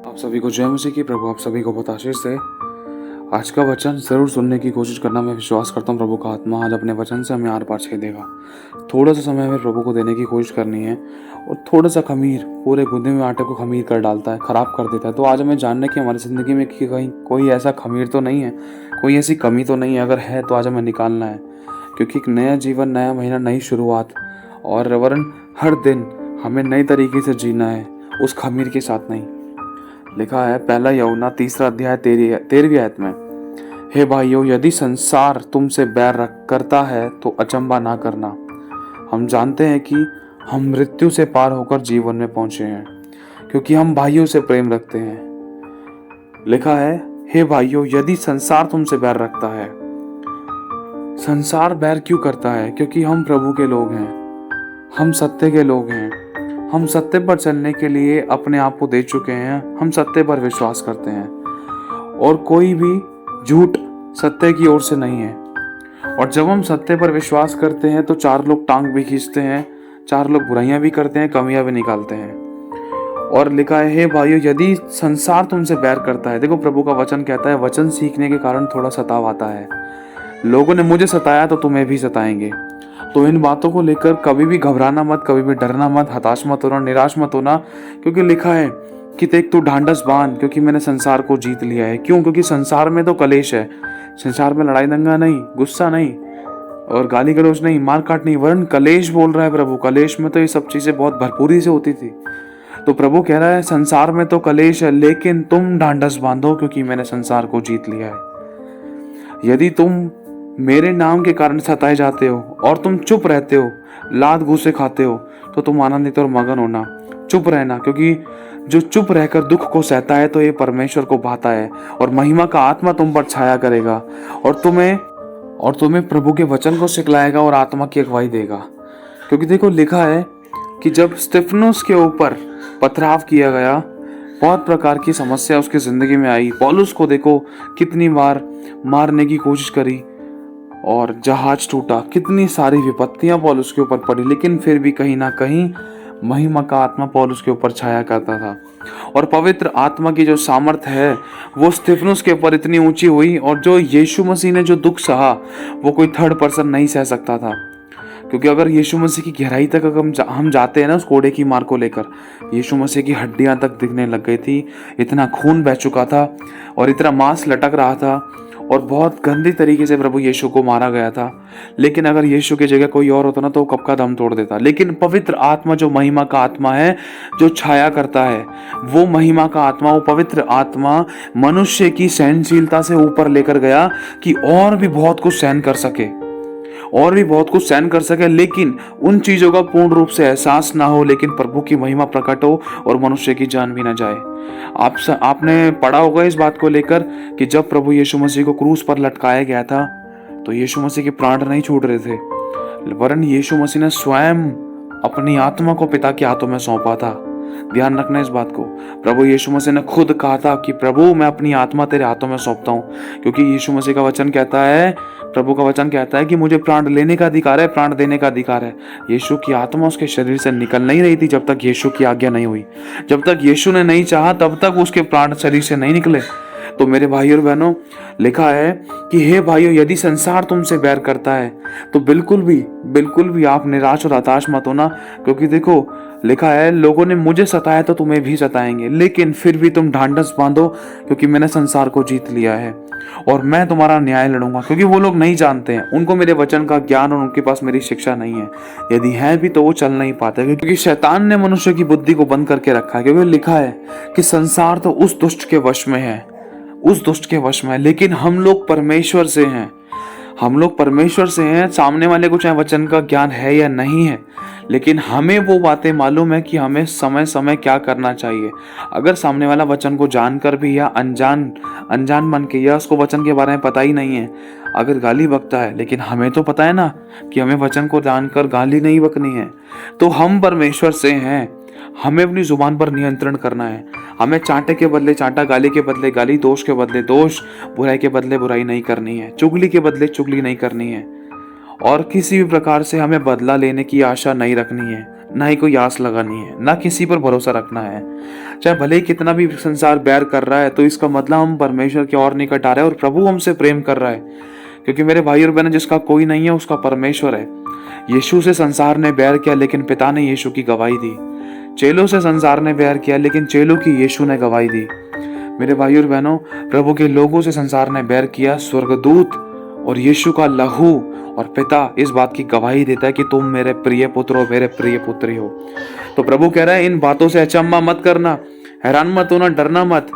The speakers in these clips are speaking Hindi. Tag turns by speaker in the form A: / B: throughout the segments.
A: आप सभी को जय मसीह की। प्रभु आप सभी को बहुत आशीष दे। आज का वचन जरूर सुनने की कोशिश करना। मैं विश्वास करता हूँ प्रभु का आत्मा आज अपने वचन से हमें आर पार छेद देगा। थोड़ा सा समय हमें प्रभु को देने की कोशिश करनी है। और थोड़ा सा खमीर पूरे गूंदे हुए आटे को खमीर कर डालता है, खराब कर देता है। तो आज हमें जानना है कि हमारी ज़िंदगी में कहीं कोई ऐसा खमीर तो नहीं है, कोई ऐसी कमी तो नहीं है। अगर है तो आज हमें निकालना है, क्योंकि एक नया जीवन, नया महीना, नई शुरुआत और वरन हर दिन हमें नए तरीके से जीना है, उस खमीर के साथ नहीं। लिखा है पहला यूहन्ना 3 अध्याय 13वीं आयत में, हे भाइयों, यदि संसार तुमसे बैर करता है तो अचंभा ना करना। हम जानते हैं कि हम मृत्यु से पार होकर जीवन में पहुंचे हैं, क्योंकि हम भाइयों से प्रेम रखते हैं। लिखा है, हे भाइयों, यदि संसार तुमसे बैर रखता है। संसार बैर क्यों करता है? क्योंकि हम प्रभु के लोग हैं, हम सत्य के लोग हैं। हम सत्य पर चलने के लिए अपने आप को दे चुके हैं। हम सत्य पर विश्वास करते हैं और कोई भी झूठ सत्य की ओर से नहीं है। और जब हम सत्य पर विश्वास करते हैं तो 4 लोग टांग भी खींचते हैं, 4 लोग बुराइयां भी करते हैं, कमियां भी निकालते हैं। और लिखा है, हे भाइयों, यदि संसार तुमसे बैर करता है। देखो, प्रभु का वचन कहता है, वचन सीखने के कारण थोड़ा सताव आता है। लोगों ने मुझे सताया तो तुम्हें भी सताएंगे। तो इन बातों को लेकर कभी भी घबराना मत, कभी भी डरना मत, हताश मत होना, निराश मत होना। क्योंकि लिखा है कि देख तू ढांढस बांध, क्योंकि मैंने संसार को जीत लिया है। क्यों? क्योंकि संसार में तो कलेश है। संसार में लड़ाई दंगा नहीं, गुस्सा नहीं और गाली गलौज नहीं, मार काट नहीं, वरन कलेश बोल रहा है प्रभु। कलेश में तो ये सब चीजें बहुत भरपूरी से होती थी। तो प्रभु कह रहा है, संसार में तो कलेश है, लेकिन तुम ढांढस बांधो, क्योंकि मैंने संसार को जीत लिया है। यदि तुम मेरे नाम के कारण सताए जाते हो और तुम चुप रहते हो, लात घूंसे खाते हो, तो तुम आनंदित और मगन होना। चुप रहना, क्योंकि जो चुप रहकर दुख को सहता है तो ये परमेश्वर को भाता है और महिमा का आत्मा तुम पर छाया करेगा और तुम्हें प्रभु के वचन को सिखलाएगा और आत्मा की अगुवाई देगा। क्योंकि देखो, लिखा है कि जब स्तिफनुस के ऊपर पथराव किया गया, बहुत प्रकार की समस्या उसकी जिंदगी में आई। पौलुस को देखो, कितनी बार मारने की कोशिश करी और जहाज टूटा, कितनी सारी विपत्तियां पौलुस के ऊपर पड़ी, लेकिन फिर भी कहीं ना कहीं महिमा का आत्मा पौलुस के ऊपर छाया करता था। और पवित्र आत्मा की जो सामर्थ है वो स्तिफनुस के ऊपर इतनी ऊंची हुई, और जो यीशु मसीह ने जो दुख सहा वो कोई थर्ड पर्सन नहीं सह सकता था। क्योंकि अगर यीशु मसीह की गहराई तक अगर हम जाते हैं ना, उस कोड़े की मार को लेकर, यीशु मसीह की हड्डियां तक दिखने लग गई थी, इतना खून बह चुका था और इतना मांस लटक रहा था और बहुत गंदी तरीके से प्रभु यीशु को मारा गया था। लेकिन अगर यीशु की जगह कोई और होता ना, तो वो कब का दम तोड़ देता। लेकिन पवित्र आत्मा, जो महिमा का आत्मा है, जो छाया करता है, वो महिमा का आत्मा, वो पवित्र आत्मा मनुष्य की सहनशीलता से ऊपर लेकर गया कि और भी बहुत कुछ सहन कर सके, और भी बहुत कुछ सहन कर सके। लेकिन उन चीजों का पूर्ण रूप से एहसास ना हो, लेकिन प्रभु की महिमा प्रकट हो और मनुष्य की जान भी ना जाए। आपने पढ़ा होगा इस बात को लेकर कि जब प्रभु यीशु मसीह को क्रूस पर लटकाया गया था तो यीशु मसीह के प्राण नहीं छूट रहे थे, वरन यीशु मसीह ने स्वयं अपनी आत्मा को पिता के हाथों में सौंपा था। ध्यान रखना इस बात को। प्रभु यीशु मसीह ने खुद कहा था कि प्रभु, मैं अपनी आत्मा तेरे हाथों में सौंपता हूँ। क्योंकि यीशु मसीह का वचन कहता है, प्रभु का वचन कहता है कि मुझे प्राण लेने का अधिकार है, प्राण देने का अधिकार है। यीशु की आत्मा उसके शरीर से निकल नहीं रही थी जब तक यीशु की आज्ञा नहीं हुई। जब तक यीशु ने नहीं चाहा तब तक उसके प्राण शरीर से नहीं निकले। तो मेरे भाई और बहनों, लिखा है कि हे भाइयों, यदि संसार तुमसे बैर करता है तो बिल्कुल भी आप निराश और हताश मत होना। क्योंकि देखो, लिखा है, लोगों ने मुझे सताया तो तुम्हें भी सताएंगे, लेकिन फिर भी तुम ढांढस बांधो, क्योंकि मैंने संसार को जीत लिया है और मैं तुम्हारा न्याय लड़ूंगा। क्योंकि वो लोग नहीं जानते हैं, उनको मेरे वचन का ज्ञान और उनके पास मेरी शिक्षा नहीं है। यदि है भी तो वो चल नहीं पाते, क्योंकि शैतान ने मनुष्य की बुद्धि को बंद करके रखा है। क्योंकि लिखा है कि संसार तो उस दुष्ट के वश में है, उस दुष्ट के वश में है, लेकिन हम लोग परमेश्वर से हैं। हम लोग परमेश्वर से हैं। सामने वाले को चाहे वचन का ज्ञान है या नहीं है, लेकिन हमें वो बातें मालूम है कि हमें समय समय क्या करना चाहिए। अगर सामने वाला वचन को जानकर भी या अनजान मन के, या उसको वचन के बारे में पता ही नहीं है, अगर गाली बकता है, लेकिन हमें तो पता है ना कि हमें वचन को जानकर गाली नहीं बकनी है। तो हम परमेश्वर से हैं, हमें अपनी जुबान पर नियंत्रण करना है। हमें चांटे के बदले चांटा, गाली के बदले गाली, दोष के बदले दोष, बुराई के बदले बुराई नहीं करनी है, चुगली के बदले चुगली नहीं करनी है, और किसी भी प्रकार से हमें बदला लेने की आशा नहीं रखनी है। ना ही कोई आस लगानी है, ना किसी पर भरोसा रखना है। चाहे भले ही कितना भी संसार बैर कर रहा है, तो इसका मतलब हम परमेश्वर की ओर निकट आ रहे हैं और प्रभु हमसे प्रेम कर रहा है। क्योंकि मेरे भाई और बहन, जिसका कोई नहीं है उसका परमेश्वर है। यीशु से संसार ने बैर किया, लेकिन पिता ने यीशु की गवाही दी। चेलों से संसार ने बैर किया, लेकिन चेलों की यीशु ने गवाही दी। मेरे भाई और बहनों, प्रभु के लोगों से संसार ने बैर किया, स्वर्गदूत और यीशु का लहू और पिता इस बात की गवाही देता है कि तुम मेरे प्रिय पुत्र हो, मेरे प्रिय पुत्री हो। तो प्रभु कह रहा है, इन बातों से अचंभा मत करना, हैरान मत होना, डरना मत।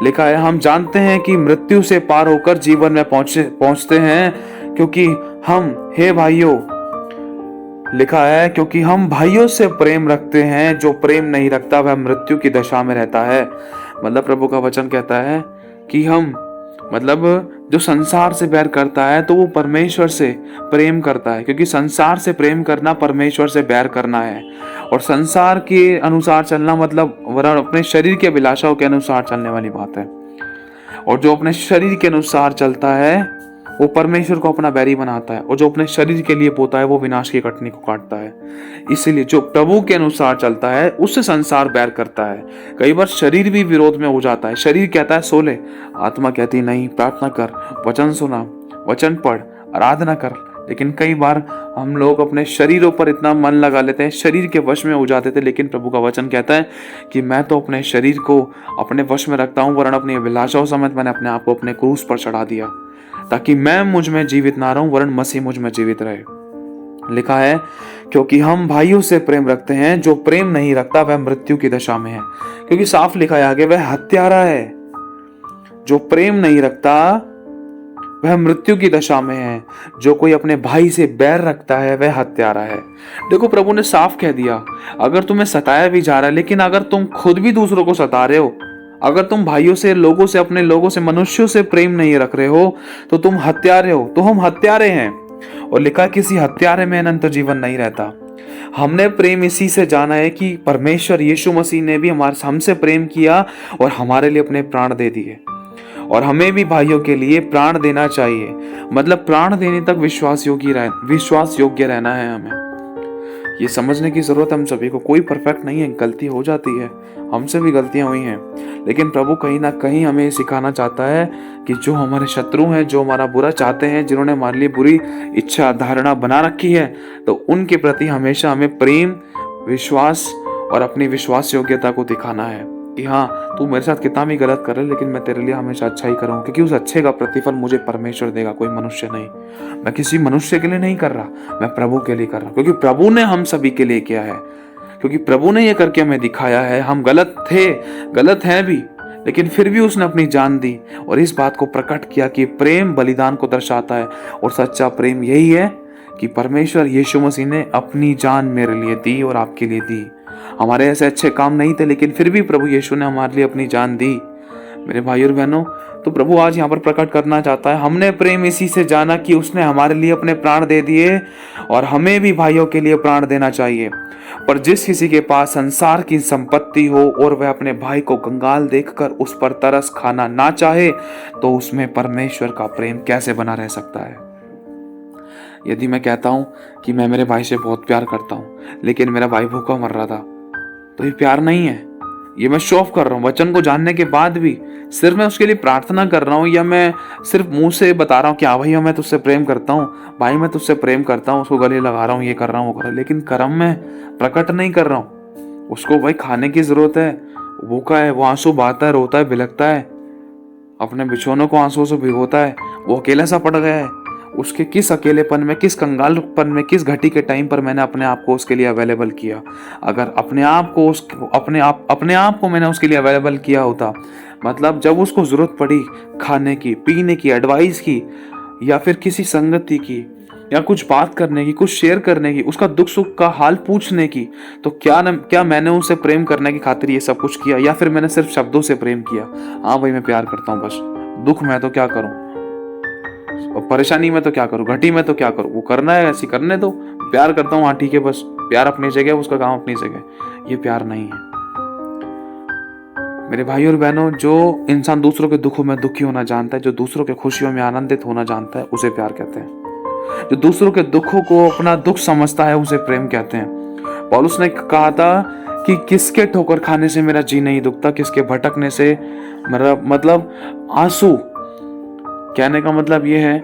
A: लिखा है, हम जानते हैं कि मृत्यु से पार होकर जीवन में पहुंचते हैं, क्योंकि हम, हे भाइयों, लिखा है, क्योंकि हम भाइयों से प्रेम रखते हैं। जो प्रेम नहीं रखता वह मृत्यु की दशा में रहता है। मतलब प्रभु का वचन कहता है कि हम, मतलब जो संसार से बैर करता है तो वो परमेश्वर से प्रेम करता है, क्योंकि संसार से प्रेम करना परमेश्वर से बैर करना है। और संसार के अनुसार चलना मतलब वरन अपने शरीर के अभिलाषाओं के अनुसार चलने वाली बात है। और जो अपने शरीर के अनुसार चलता है वो परमेश्वर को अपना बैरी बनाता है, और जो अपने शरीर के लिए बोता है वो विनाश की कटनी को काटता है। इसीलिए जो प्रभु के अनुसार चलता है उससे संसार बैर करता है। कई बार शरीर भी विरोध में हो जाता है। शरीर कहता है सो ले, आत्मा कहती नहीं, प्रार्थना कर, वचन सुना, वचन पढ़, आराधना कर। लेकिन कई बार हम लोग अपने शरीरों पर इतना मन लगा लेते हैं, शरीर के वश में हो जाते थे। लेकिन प्रभु का वचन कहता है कि मैं तो अपने शरीर को अपने वश में रखता हूँ, वरन अपनी अभिलाषाओं समेत मैंने अपने आप को अपने क्रूस पर चढ़ा दिया, ताकि मैं मुझ में जीवित ना रहूं, वरन मसीह मुझ में जीवित रहे। लिखा है, क्योंकि हम भाइयों से प्रेम रखते हैं। जो प्रेम नहीं रखता वह मृत्यु की दशा में है। क्योंकि साफ लिखा है आगे, वह हत्यारा है। जो प्रेम नहीं रखता वह मृत्यु की दशा में है। जो कोई अपने भाई से बैर रखता है वह हत्यारा है। देखो, प्रभु ने साफ कह दिया, अगर तुम्हें सताया भी जा रहा है, लेकिन अगर तुम खुद भी दूसरों को सता रहे हो, अगर तुम भाइयों से, लोगों से, अपने लोगों से, मनुष्यों से प्रेम नहीं रख रहे हो, तो तुम हत्यारे हो। तो हम हत्यारे हैं। और लिखा, किसी हत्यारे में अनंत जीवन नहीं रहता। हमने प्रेम इसी से जाना है कि परमेश्वर यीशु मसीह ने भी हमसे प्रेम किया और हमारे लिए अपने प्राण दे दिए। और हमें भी भाइयों के लिए प्राण देना चाहिए। मतलब प्राण देने तक विश्वास योग्य रहना है। हमें ये समझने की जरूरत है हम सभी को। कोई परफेक्ट नहीं है, गलती हो जाती है, हमसे भी गलतियां हुई हैं। लेकिन प्रभु कहीं ना कहीं हमें सिखाना चाहता है कि जो हमारे शत्रु हैं, जो हमारा बुरा चाहते हैं, जिन्होंने हमारे लिए बुरी इच्छा, धारणा बना रखी है, तो उनके प्रति हमेशा हमें प्रेम, विश्वास और अपनी विश्वास योग्यता को दिखाना है कि हाँ, तू मेरे साथ कितना भी गलत करे, लेकिन मैं तेरे लिए हमेशा अच्छा ही करूँगा, क्योंकि उस अच्छे का प्रतिफल मुझे परमेश्वर देगा, कोई मनुष्य नहीं। मैं किसी मनुष्य के लिए नहीं कर रहा, मैं प्रभु के लिए कर रहा हूँ, क्योंकि प्रभु ने हम सभी के लिए किया है, क्योंकि प्रभु ने ये करके हमें दिखाया है। हम गलत थे, गलत हैं भी, लेकिन फिर भी उसने अपनी जान दी और इस बात को प्रकट किया कि प्रेम बलिदान को दर्शाता है। और सच्चा प्रेम यही है कि परमेश्वर यीशु मसीह ने अपनी जान मेरे लिए दी और आपके लिए दी। हमारे ऐसे अच्छे काम नहीं थे, लेकिन फिर भी प्रभु यीशु ने हमारे लिए अपनी जान दी। मेरे भाई और बहनों, तो प्रभु आज यहाँ पर प्रकट करना चाहता है, हमने प्रेम इसी से जाना कि उसने हमारे लिए अपने प्राण दे दिए, और हमें भी भाइयों के लिए प्राण देना चाहिए। पर जिस किसी के पास संसार की संपत्ति हो और वह अपने भाई को कंगाल देखकर उस पर तरस खाना ना चाहे, तो उसमें परमेश्वर का प्रेम कैसे बना रह सकता है। यदि मैं कहता हूं कि मैं मेरे भाई से बहुत प्यार करता हूं, लेकिन मेरा भाई भूखा मर रहा था, तो ये प्यार नहीं है। ये मैं शो ऑफ कर रहा हूँ। वचन को जानने के बाद भी सिर्फ मैं उसके लिए प्रार्थना कर रहा हूँ, या मैं सिर्फ मुंह से बता रहा हूँ कि हाँ भाई, मैं तुझसे प्रेम करता हूँ, भाई मैं तुझसे प्रेम करता हूँ, उसको गले लगा रहा हूँ, ये कर रहा हूँ, वो कर रहा हूँ, लेकिन कर्म में प्रकट नहीं कर रहा हूँ। उसको भाई खाने की जरूरत है, भूखा है, वो आंसू बहाता है, रोता है, बिलखता है, अपने बिछौनों को आंसू से भिगोता है, वो अकेला सा पड़ गया है। उसके किस अकेलेपन में, किस कंगालपन में, किस घटी के टाइम पर मैंने अपने आप को उसके लिए अवेलेबल किया। अगर अपने आप को मैंने उसके लिए अवेलेबल किया होता, मतलब जब उसको जरूरत पड़ी खाने की, पीने की, एडवाइस की, या फिर किसी संगति की, या कुछ बात करने की, कुछ शेयर करने की, उसका दुख सुख का हाल पूछने की, तो क्या मैंने उसे प्रेम करने की खातिर ये सब कुछ किया, या फिर मैंने सिर्फ शब्दों से प्रेम किया। हाँ भाई, मैं प्यार करता हूँ, बस दुख में तो क्या करूँ, और परेशानी में तो क्या करूं, घटी में तो क्या करूं, वो करना है ऐसी करने दो, प्यार करता हूं, हाँ ठीक है, बस प्यार अपनी जगह, उसका काम अपनी जगह। ये प्यार नहीं है। मेरे भाई और बहनों, जो इंसान दूसरों के दुखों में दुखी होना जानता है, जो दूसरों के खुशियों में आनंदित होना जानता है, उसे प्यार कहते हैं। जो दूसरों के दुखों को अपना दुख समझता है, उसे प्रेम कहते हैं। पौलुस ने कहा था कि किसके ठोकर खाने से मेरा जी नहीं दुखता, किसके भटकने से मेरा, मतलब आंसू। कहने का मतलब यह है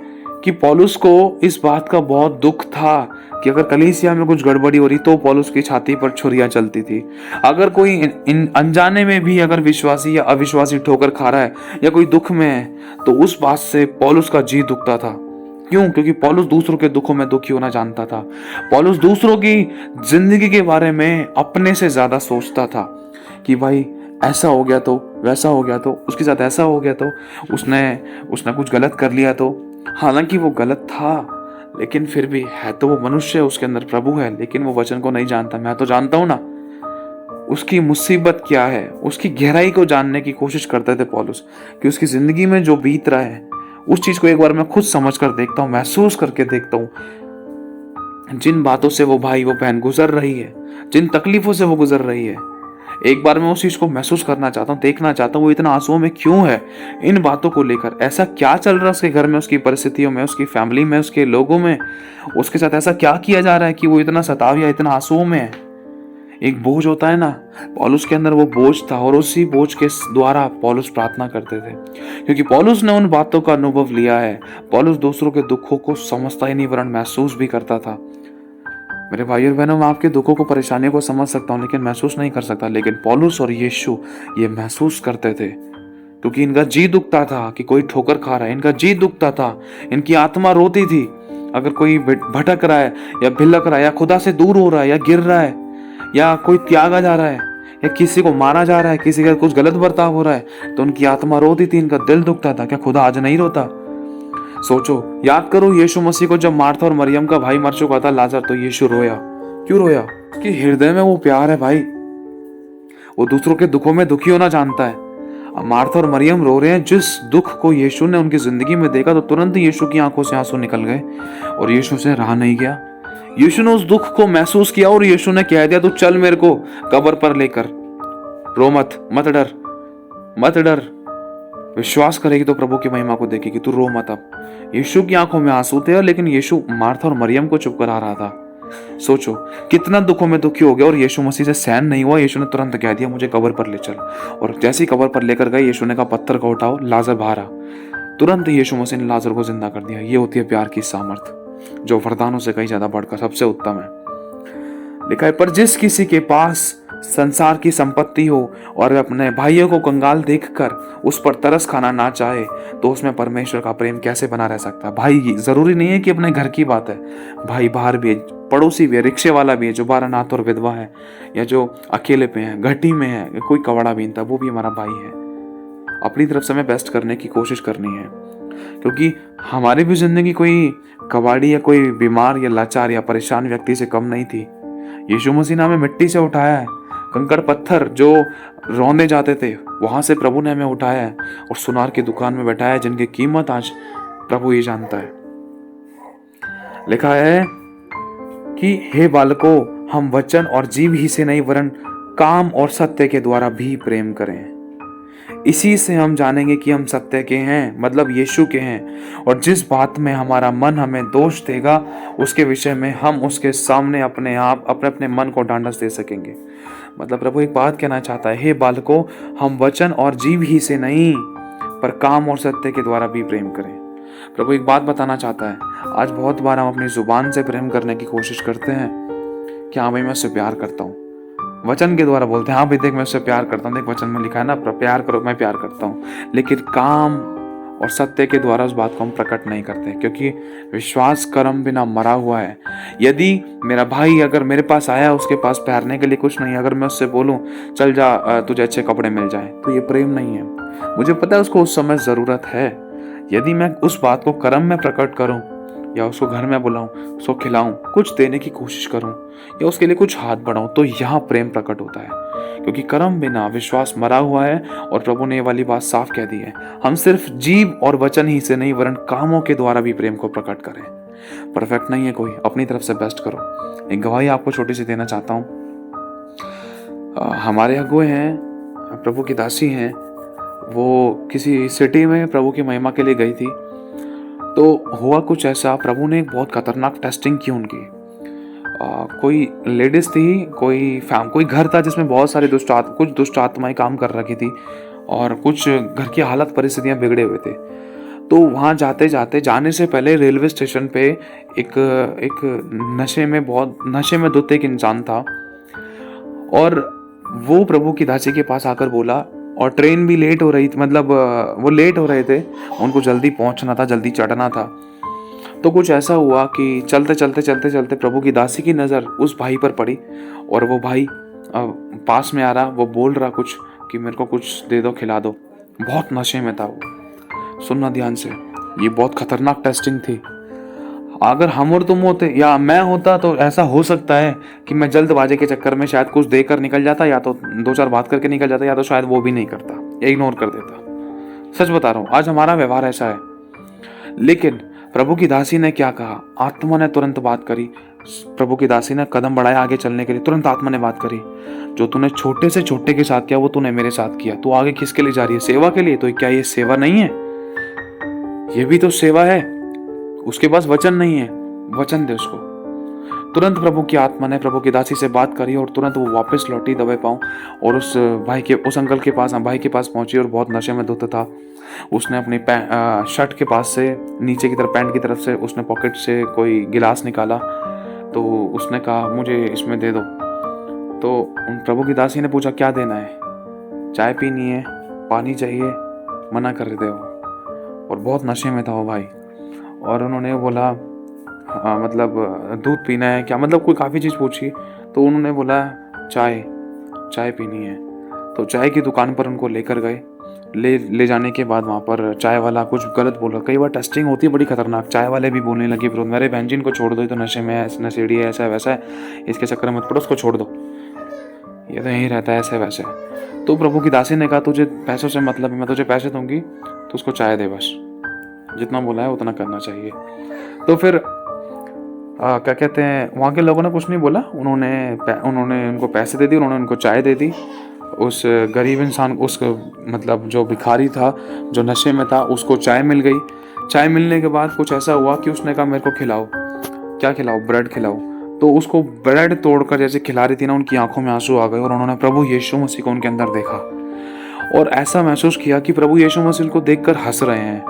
A: कि पौलुस को इस बात का बहुत दुख था कि अगर कलीसिया में कुछ गड़बड़ी हो रही तो पौलुस की छाती पर छुरियां चलती थी। अगर कोई इन अनजाने में भी अगर विश्वासी या अविश्वासी ठोकर खा रहा है या कोई दुख में है तो उस बात से पौलुस का जी दुखता था। क्यों? क्योंकि पौलुस दूसरों के दुखों में दुखी होना जानता था। पौलुस दूसरों की जिंदगी के बारे में अपने से ज्यादा सोचता था कि भाई ऐसा हो गया तो, वैसा हो गया तो, उसके साथ ऐसा हो गया तो, उसने कुछ गलत कर लिया तो। हालांकि वो गलत था लेकिन फिर भी है तो वो मनुष्य है, उसके अंदर प्रभु है, लेकिन वो वचन को नहीं जानता। मैं तो जानता हूं ना उसकी मुसीबत क्या है। उसकी गहराई को जानने की कोशिश करते थे पौलुस कि उसकी जिंदगी में जो बीत रहा है उस चीज को एक बार मैं खुद समझ कर देखता हूँ, महसूस करके देखता हूँ। जिन बातों से वो भाई वो बहन गुजर रही है, जिन तकलीफों से वो गुजर रही है, एक बार मैं उस चीज को महसूस करना चाहता हूँ, देखना चाहता हूँ वो इतना आंसुओं में क्यों है। इन बातों को लेकर ऐसा क्या चल रहा है उसके घर में, उसकी परिस्थितियों में, उसकी फैमिली में, उसके लोगों में, उसके साथ ऐसा क्या किया जा रहा है कि वो इतना सताव या इतना आंसुओं में है। एक बोझ होता है ना, पौलुस के अंदर वो बोझ था और उसी बोझ के द्वारा पौलुस प्रार्थना करते थे, क्योंकि पौलुस ने उन बातों का अनुभव लिया है। पौलुस दूसरों के दुखों को समझता ही नहीं वरन महसूस भी करता था। मेरे भाई और बहनों, मैं आपके दुखों को, परेशानियों को समझ सकता हूँ लेकिन महसूस नहीं कर सकता। लेकिन पौलुस और यीशु ये महसूस करते थे क्योंकि इनका जी दुखता था कि कोई ठोकर खा रहा है, इनका जी दुखता था, इनकी आत्मा रोती थी। अगर कोई भटक रहा है या भिलक रहा है या खुदा से दूर हो रहा है या गिर रहा है या कोई त्यागा जा रहा है या किसी को मारा जा रहा है, किसी का कुछ गलत बर्ताव हो रहा है, तो उनकी आत्मा रोती थी, इनका दिल दुखता था। क्या खुदा आज नहीं रोता? सोचो, याद करो यीशु मसीह को जब मार्था और मरियम का भाई मर चुका था लाजर, तो यीशु रोया। क्यों रोया? कि हृदय में वो प्यार है भाई, वो दूसरों के दुखों में दुखी होना जानता है। अब मार्था और मरियम रो रहे हैं। जिस दुख को यीशु ने उनकी जिंदगी में देखा तो तुरंत यीशु की आंखों से आंसू निकल गए और यीशु से रहा नहीं गया। यीशु ने उस दुख को महसूस किया और यीशु ने कह दिया, तू चल मेरे को कब्र पर लेकर, रो मत, मत डर, मत डर, विश्वास करेगी तो प्रभु की महिमा को देखेगी, तू रो मत। अब यीशु की आंखों में आंसू थे लेकिन यीशु मार्था और मरियम को चुप करा रहा था। सोचो कितना दुखों में दुखी हो गया और यीशु मसीह से सहन नहीं हुआ। यीशु ने तुरंत कह दिया, मुझे कब्र पर ले चल। और जैसे ही कब्र पर लेकर गए, यीशु ने कहा, पत्थर को उठाओ, लाजर बाहर आ। तुरंत यीशु मसीह ने लाजर को जिंदा कर दिया। ये होती है प्यार की सामर्थ, जो वरदानों से कहीं ज्यादा बढ़कर सबसे उत्तम है। लिखा है, पर जिस किसी के पास संसार की संपत्ति हो और अपने भाइयों को कंगाल देखकर उस पर तरस खाना ना चाहे, तो उसमें परमेश्वर का प्रेम कैसे बना रह सकता है? भाई जरूरी नहीं है कि अपने घर की बात है, भाई बाहर भी है, पड़ोसी भी है, रिक्शे वाला भी है, जो बारहनाथ और विधवा है, या जो अकेले पे है, घटी में है, कोई कवड़ा बीनता, वो भी हमारा भाई है। अपनी तरफ से हमें बेस्ट करने की कोशिश करनी है, क्योंकि हमारी भी जिंदगी कोई कबाड़ी या कोई बीमार या लाचार या परेशान व्यक्ति से कम नहीं थी। यीशु मसीह ने हमें मिट्टी से उठाया है, कंकड़ पत्थर जो रौंदे जाते थे वहां से प्रभु ने हमें उठाया है और सुनार की दुकान में बैठाया है, जिनकी कीमत आज प्रभु ही जानता है। लिखा है कि हे बालकों, हम वचन और जीव ही से नहीं वरन काम और सत्य के द्वारा भी प्रेम करें। इसी से हम जानेंगे कि हम सत्य के हैं, मतलब यीशु के हैं, और जिस बात में हमारा मन हमें दोष देगा उसके विषय में हम उसके सामने अपने आप अपने मन को ढांढस दे सकेंगे। मतलब प्रभु एक बात कहना चाहता है, हे बालकों, हम वचन और जीव ही से नहीं पर काम और सत्य के द्वारा भी प्रेम करें। प्रभु एक बात बताना चाहता है, आज बहुत बार हम अपनी जुबान से प्रेम करने की कोशिश करते हैं कि हाँ भाई मैं उससे प्यार करता हूँ, वचन के द्वारा बोलते हैं हाँ भाई देख मैं उससे प्यार करता हूँ, देख वचन में लिखा है ना प्यार करो, मैं प्यार करता हूँ, लेकिन काम और सत्य के द्वारा उस बात को हम प्रकट नहीं करते, क्योंकि विश्वास कर्म बिना मरा हुआ है। यदि मेरा भाई अगर मेरे पास आया, उसके पास पहनने के लिए कुछ नहीं, अगर मैं उससे बोलूं चल जा तुझे अच्छे कपड़े मिल जाए, तो ये प्रेम नहीं है। मुझे पता है उसको उस समय जरूरत है। यदि मैं उस बात को कर्म में प्रकट करूं या उसको घर में बुलाऊं, उसको खिलाऊं, कुछ देने की कोशिश करूं या उसके लिए कुछ हाथ बढ़ाऊं, तो यहाँ प्रेम प्रकट होता है, क्योंकि कर्म बिना विश्वास मरा हुआ है। और प्रभु ने ये वाली बात साफ कह दी है, हम सिर्फ जीव और वचन ही से नहीं वरन कामों के द्वारा भी प्रेम को प्रकट करें। परफेक्ट नहीं है कोई, अपनी तरफ से बेस्ट करो। एक गवाही आपको छोटी सी देना चाहता हूँ। हमारे अगुए हैं, प्रभु की दासी हैं, वो किसी सिटी में प्रभु की महिमा के लिए गई थी। तो हुआ कुछ ऐसा, प्रभु ने एक बहुत खतरनाक टेस्टिंग की उनकी। कोई लेडीज थी, कोई घर था जिसमें बहुत सारे कुछ दुष्ट आत्माएं काम कर रखी थी और कुछ घर की हालत परिस्थितियां बिगड़े हुए थे। तो वहाँ जाने से पहले रेलवे स्टेशन पे एक नशे में धुत एक इंसान था और वो प्रभु की दासी के पास आकर बोला, और ट्रेन भी लेट हो रही थी, मतलब वो लेट हो रहे थे, उनको जल्दी पहुंचना था, जल्दी चढ़ना था। तो कुछ ऐसा हुआ कि चलते प्रभु की दासी की नज़र उस भाई पर पड़ी और वो भाई पास में आ रहा, वो बोल रहा कुछ कि मेरे को कुछ दे दो, खिला दो। बहुत नशे में था वो। सुनना ध्यान से, ये बहुत खतरनाक टेस्टिंग थी। अगर हम और तुम होते या मैं होता तो ऐसा हो सकता है कि मैं जल्दबाजी के चक्कर में शायद कुछ देकर निकल जाता, या तो दो चार बात करके निकल जाता, या तो शायद वो भी नहीं करता या इग्नोर कर देता। सच बता रहा हूँ, आज हमारा व्यवहार ऐसा है। लेकिन प्रभु की दासी ने क्या कहा? आत्मा ने तुरंत बात करी। प्रभु की दासी ने कदम बढ़ाया आगे चलने के लिए, तुरंत आत्मा ने बात करी, जो तूने छोटे से छोटे के साथ किया वो तूने मेरे साथ किया। तू आगे किसके लिए जा रही है? सेवा के लिए। तो क्या ये सेवा नहीं है? ये भी तो सेवा है। उसके पास वचन नहीं है, वचन दे उसको। तुरंत प्रभु की आत्मा ने प्रभु की दासी से बात करी और तुरंत वो वापस लौटी दबे पांव और उस अंकल के पास, भाई के पास पहुंची और बहुत नशे में धुत था। उसने अपनी शर्ट के पास से नीचे की तरफ, पैंट की तरफ से उसने पॉकेट से कोई गिलास निकाला, तो उसने कहा मुझे इसमें दे दो। तो उन प्रभु की दासी ने पूछा क्या देना है? चाय पीनी है, पानी चाहिए? मना कर दे वो, और बहुत नशे में था वो भाई। और उन्होंने बोला मतलब दूध पीना है क्या, मतलब कोई काफ़ी चीज़ पूछी। तो उन्होंने बोला चाय पीनी है। तो चाय की दुकान पर उनको लेकर गए। ले जाने के बाद वहाँ पर चाय वाला कुछ गलत बोला। कई बार टेस्टिंग होती है बड़ी खतरनाक। चाय वाले भी बोलने लगे, फिर मेरे बहन जी इनको छोड़ दो, ये तो नशे में है, नशेड़ी है, ऐसा है वैसा है, इसके चक्कर में मत पड़ो, उसको छोड़ दो, ये तो यहीं रहता है, ऐसे वैसे। तो प्रभु की दासी ने कहा तुझे पैसों से मतलब है, मैं तुझे पैसे दूंगी तो उसको चाय दे, बस जितना बोला है उतना करना चाहिए। तो फिर क्या कहते हैं, वहाँ के लोगों ने कुछ नहीं बोला। उन्होंने उनको पैसे दे दिए, उन्होंने उनको चाय दे दी। उस गरीब इंसान, उस मतलब जो भिखारी था, जो नशे में था, उसको चाय मिल गई। चाय मिलने के बाद कुछ ऐसा हुआ कि उसने कहा मेरे को खिलाओ। क्या खिलाओ? ब्रेड खिलाओ। तो उसको ब्रेड तोड़कर जैसे खिला रही थी ना, उनकी आंखों में आंसू आ गए और उन्होंने प्रभु यीशु मसीह को उनके अंदर देखा और ऐसा महसूस किया कि प्रभु यीशु मसीह उनको देखकर हंस रहे हैं।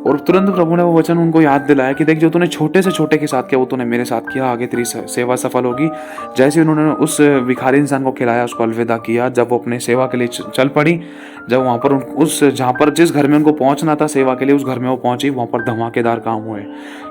A: और तुरंत प्रभु ने वो वचन उनको याद दिलाया कि देख, जो तूने छोटे से छोटे के साथ किया वो तूने मेरे साथ किया, आगे तेरी सेवा सफल होगी। जैसे उन्होंने उस भिखारी इंसान को खिलाया, उसको अलविदा किया, जब वो अपने सेवा के लिए चल पड़ी, जब वहाँ पर जहाँ पर जिस घर में उनको पहुँचना था सेवा के लिए, उस घर में वो पहुंची, वहाँ पर धमाकेदार काम हुए,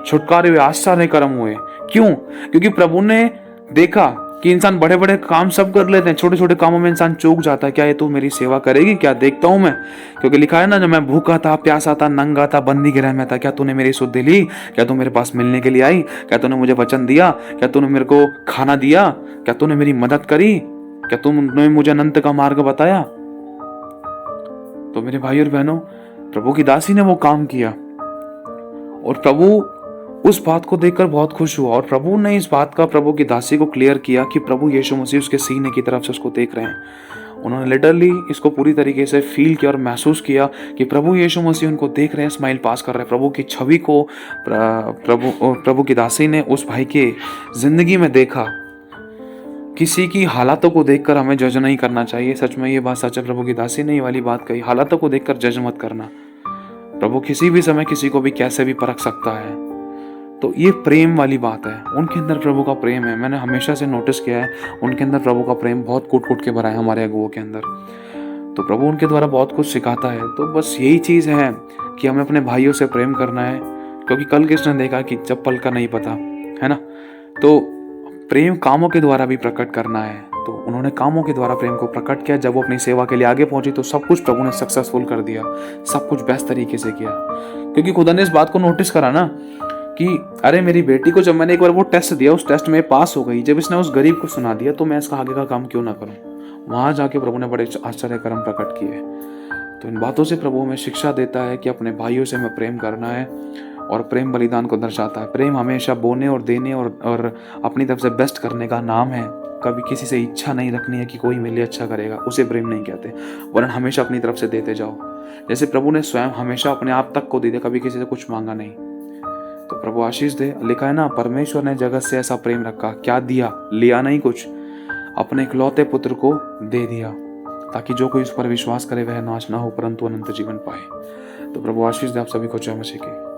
A: छुटकारे हुए, आश्चर्य कर्म हुए। क्यों? क्योंकि प्रभु ने देखा कि इंसान बड़े बड़े काम सब कर लेते हैं, छोटे छोटे कामों में इंसान चूक जाता है। क्या ये तू मेरी सेवा करेगी? क्या देखता हूं मैं? क्योंकि लिखा है ना, जब मैं भूखा था, प्यासा था, नंगा था, बंदी गृह में था, क्या तूने मेरी सुध ली? क्या तू मेरे पास मिलने के लिए आई? क्या तूने मुझे वचन दिया? क्या तूने मेरे को खाना दिया? क्या तूने मेरी मदद करी? क्या तुमने मुझे अनंत का मार्ग बताया? तो मेरे भाई और बहनों, प्रभु की दासी ने वो काम किया और प्रभु उस बात को देखकर बहुत खुश हुआ। और प्रभु ने इस बात का प्रभु की दासी को क्लियर किया कि प्रभु यीशु मसीह उसके सीने की तरफ से उसको देख रहे हैं। उन्होंने लिटरली इसको पूरी तरीके से फील किया और महसूस किया कि प्रभु यीशु मसीह उनको देख रहे हैं, स्माइल पास कर रहे हैं। प्रभु की छवि को प्रभु की दासी ने उस भाई के जिंदगी में देखा। किसी की हालातों को देखकर हमें जज नहीं करना चाहिए। सच में ये बात सच है, प्रभु की दासी ने ये वाली बात कही, हालातों को देखकर जज मत करना। प्रभु किसी भी समय किसी को भी कैसे भी परख सकता है। तो ये प्रेम वाली बात है, उनके अंदर प्रभु का प्रेम है। मैंने हमेशा से नोटिस किया है, उनके अंदर प्रभु का प्रेम बहुत कूट कूट के भरा है हमारे अगुओं के अंदर। तो प्रभु उनके द्वारा बहुत कुछ सिखाता है। तो बस यही चीज़ है कि हमें अपने भाइयों से प्रेम करना है, क्योंकि कल किसने देखा कि जब पल का नहीं पता, है ना। तो प्रेम कामों के द्वारा भी प्रकट करना है। तो उन्होंने कामों के द्वारा प्रेम को प्रकट किया। जब वो अपनी सेवा के लिए आगे पहुंची तो सब कुछ प्रभु ने सक्सेसफुल कर दिया, सब कुछ बेस्ट तरीके से किया। क्योंकि खुदा ने इस बात को नोटिस करा ना कि अरे मेरी बेटी को जब मैंने एक बार वो टेस्ट दिया, उस टेस्ट में पास हो गई, जब इसने उस गरीब को सुना दिया, तो मैं इसका आगे का काम क्यों ना करूं। वहां जाके प्रभु ने बड़े आश्चर्य कर्म प्रकट किए। तो इन बातों से प्रभु हमें शिक्षा देता है कि अपने भाइयों से हमें प्रेम करना है, और प्रेम बलिदान को दर्शाता है। प्रेम हमेशा बोने और देने और अपनी तरफ से बेस्ट करने का नाम है। कभी किसी से इच्छा नहीं रखनी है कि कोई मेरे लिए अच्छा करेगा, उसे प्रेम नहीं कहते, वरन हमेशा अपनी तरफ से देते जाओ। जैसे प्रभु ने स्वयं हमेशा अपने आप तक को दे दिया, कभी किसी से कुछ मांगा नहीं। तो प्रभु आशीष दे। लिखा है ना, परमेश्वर ने जगत से ऐसा प्रेम रखा, क्या दिया, लिया नहीं कुछ, अपने इकलौते पुत्र को दे दिया, ताकि जो कोई उस पर विश्वास करे वह नाश ना हो परंतु अनंत जीवन पाए। तो प्रभु आशीष दे आप सभी को। जय मसीह की।